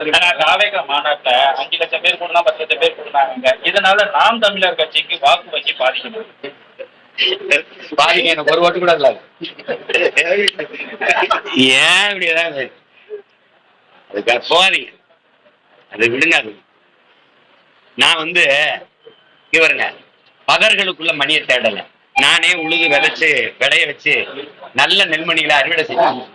தாவேகா மாநாட்டுல 5 லட்சம் பேர் கூடனா 10 லட்சம் பேர் கூடுனாங்க. இதனால நாம் தமிழர் கட்சிக்கு வாக்கு வங்கி பாதிக்கணும். பாதிக்க எனக்கு ஒரு ஓட்டு கூட இல்ல. ஏன் இப்படி ஏதாவது அதுக்கு போவாதீங்க, அதை விடுங்க. அது நான் இவருங்க பதர்களுக்குள்ள மணியை தேடல. நானே உழுது விதைச்சு விளைய வச்சு நல்ல நெல்மணிகளை அறுவடை செய்யணும்.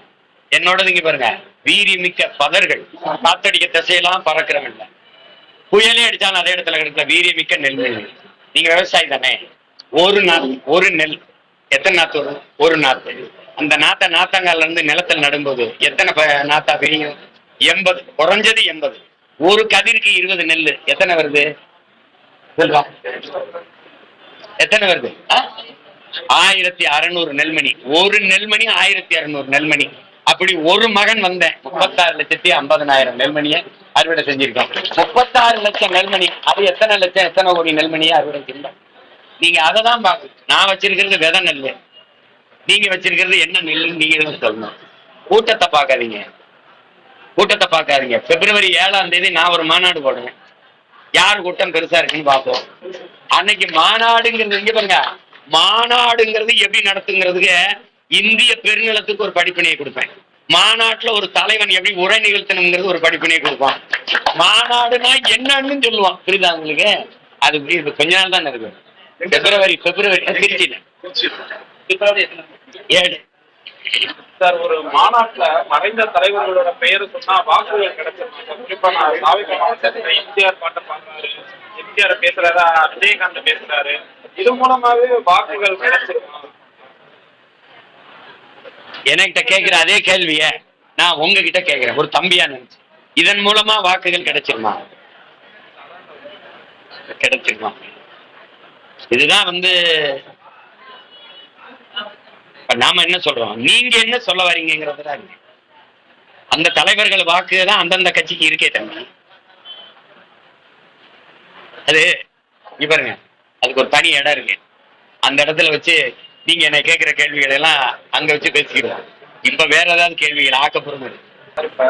என்னோடது இங்க பாருங்க, வீரி மிக்க பதர்கள், காத்தடிக்க திசையெல்லாம் பறக்கிறவங்க, புயலே அடிச்சாலும் அதே இடத்துல கிடைக்கல வீரிய மிக்க நெல்மணி. நீங்க விவசாயி தானே. ஒரு நெல் எத்தனை நாத்து வரும்? ஒரு நாத்து. அந்த நாத்தாங்கால இருந்து நிலத்தில் நடும்போது எத்தனை நாத்தா பிரியும்? 80, குறைஞ்சது 80. ஒரு கதிருக்கு 20 நெல் எத்தனை வருது? எத்தனை வருது? 1600 நெல்மணி. ஒரு நெல்மணி 1600 நெல்மணி. அப்படி ஒரு மகன் வந்தேன் 36,50,000 நெல்மணியை அறுவடை செஞ்சிருக்கோம். 36 லட்சம் நெல்மணி. அது எத்தனை லட்சம், எத்தனை கோடி நெல்மணியை அறுவடை செஞ்சோம். நீங்க அதை தான் பார்க்கணும். நான் வச்சிருக்கிறது விதை நெல், நீங்க வச்சிருக்கிறது என்ன நெல்லுன்னு நீங்க சொல்லணும். கூட்டத்தை பார்க்காதீங்க, கூட்டத்தை பார்க்காதீங்க. பிப்ரவரி 7ஆம் தேதி நான் ஒரு மாநாடு போடுவேன். யார் கூட்டம் பெருசா இருக்குன்னு பார்ப்போம். அன்னைக்கு மாநாடுங்கிறது இங்க பாருங்க, மாநாடுங்கிறது எப்படி நடத்துங்கிறதுக்கு இந்திய பெருநிலத்துக்கு ஒரு படிப்பினையை கொடுப்பேன். மாநாட்டுல ஒரு தலைவன் எப்படி உரை நிகழ்த்தணுங்கிறது ஒரு படிப்பினையை கொடுப்பான். மாநாடுனா என்னன்னு சொல்லுவான். புரியுதா உங்களுக்கு? அது கொஞ்ச நாள் தான் இருக்கு. பிப்ரவரி திருச்சியில பிப்ரவரி 7. சார், ஒரு மாநாட்டுல மறைந்த தலைவர்களோட பெயர் சொன்னா வாக்குகள் கிடைச்சிருக்காங்க. குறிப்பா நான் தாவேகா மாவட்டத்துல எம்ஜிஆர் பாட்டை பாக்குறாரு, எம்ஜிஆர் பேசுறாரு, விஜயகாந்த் பேசுறாரு. இது மூலமாவே வாக்குகள் கிடைச்சிருக்காங்க. என்கிட்ட கேட்கிற அதே கேள்விய நான் உங்ககிட்ட கேட்கிறேன், ஒரு தம்பியா நினைச்சு. இதன் மூலமா வாக்குகள் கிடைச்சிருமா? கிடைச்சிருமா? இதுதான் நாம என்ன சொல்றோம், நீங்க என்ன சொல்ல வரீங்கிறதுதான். அந்த தலைவர்கள் வாக்கு தான் அந்தந்த கட்சிக்கு இருக்கே தம்பி. அது இங்க பாருங்க, அதுக்கு ஒரு தனி இடம் இருக்கு. அந்த இடத்துல வச்சு நீங்க என்ன கேட்கிற கேள்விகள் எல்லாம் அங்க வச்சு பேசிக்கிறோம். இப்ப வேற ஏதாவது கேள்விகள் ஆக்கப்பூர்வம் இருக்கு. இப்ப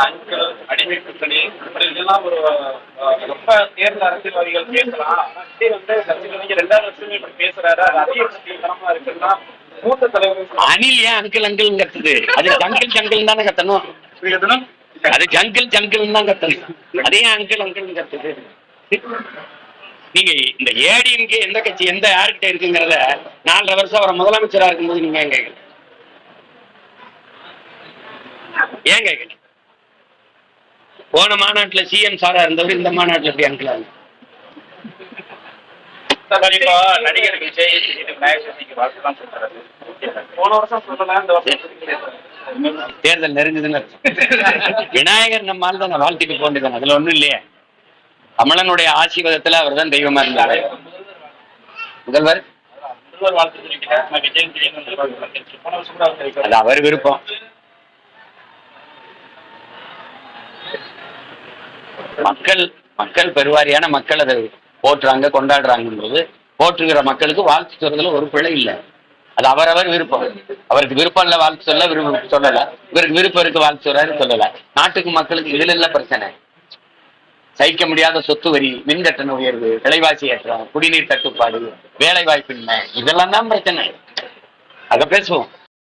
அங்கிள் அடிமை கூட்டணி இதெல்லாம் ஒரு ரொம்ப தேர்தல் அரசியல்வாதிகள் பேசலாம். கட்சிகள் 2வது வருஷமே இப்படி பேசுறாரு, அது அதிகமா இருக்குன்னா மூத்த தலைவர்கள் அணில் ஏன் அங்கிள் அங்கிள் கத்துது? அது ஜங்கிள் ஜங்கிள் தானே கத்தணும். அது ஜங்கிள் ஜங்கிள் தான் கத்தணும். அதே அங்கிள் அங்கிள் கத்துது. நீங்க இந்த ஏடிஎம்கே எந்த கட்சி எந்த யாருக்கிட்ட இருக்குங்கிறத 4.5 வருஷம் அவரை முதலமைச்சரா இருக்கும்போது நீங்க ஏன் கேட்கல? ஏன் கேட்கல? போன மாநாட்டுல சிஎம் சாரா இருந்தவர் இந்த மாநாட்டுல எப்படி அங்கிள்? நடிகர் விஜய் வாழ்த்துலாம் சொல்றாரு. போன வருஷம் சொல்லல, இந்த வருஷம் தேர்தல் நெருங்குதுன்னு விநாயகர் நம்மால் தான் வாழ்த்துக்கு போண்டிருக்காங்க. அதுல ஒண்ணும் இல்லையே. கமலனுடைய ஆசீர்வாதத்துல அவர் தான் தெய்வமா இருந்தாரு. முதல்வர் அது அவர் விருப்பம். மக்கள் பெருவாரியான மக்கள் அதை போற்றுறாங்க, கொண்டாடுறாங்க. போற்றுகிற மக்களுக்கு வாழ்த்து சொல்றதுல ஒரு பிழை இல்லை. அது அவரவர் விருப்பம். அவருக்கு விருப்பம் இல்ல வாழ்த்து சொல்ல சொல்லல, இவருக்கு விருப்பம் இருக்கு வாழ்த்து சொல்றாரு சொல்லல. நாட்டுக்கு மக்களுக்கு இதுல இல்ல பிரச்சனை. சகிக்க முடியாத சொத்து வரி, மின்கட்டண உயர்வு, விலைவாசி ஏற்றம், குடிநீர் தட்டுப்பாடு, வேலை வாய்ப்பின்மை, இதெல்லாம் தான் பிரச்சனை. அதை பேசுவோம்.